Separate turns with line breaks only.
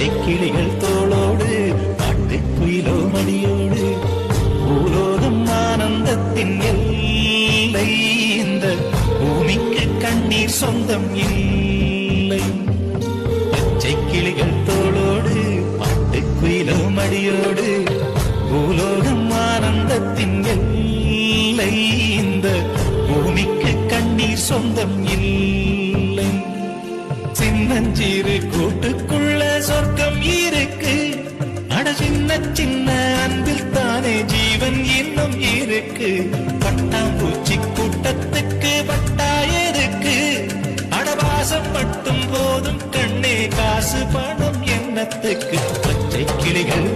பச்சை கிளிகள் தோளோடு பாட்டுக்குயிலோ மடியோடு பூலோகம் ஆனந்தத்தின் எல்லை இந்த பூமிக்கு கண்ணீர் சொந்தம் இல்லை பச்சை கிளிகள் தோளோடு பாட்டுக்குயிலோ மடியோடு பூலோகம் ஆனந்தத்தின் எல்லை இந்த பூமிக்கு கண்ணீர் சொந்தம் இல்லை சின்னஞ்சீரு கூட்டுக்குள்ள சொர்க்கம் இருக்கு அட சின்ன சின்ன அன்பில் தானே ஜீவன் இன்னும் இருக்கு பட்டாம்பூச்சி கூட்டத்துக்கு பட்டாயிருக்கு அடவாசம் மட்டும் போதும் கண்ணே காசு பணம் என்னத்துக்கு பச்சை கிளிகள்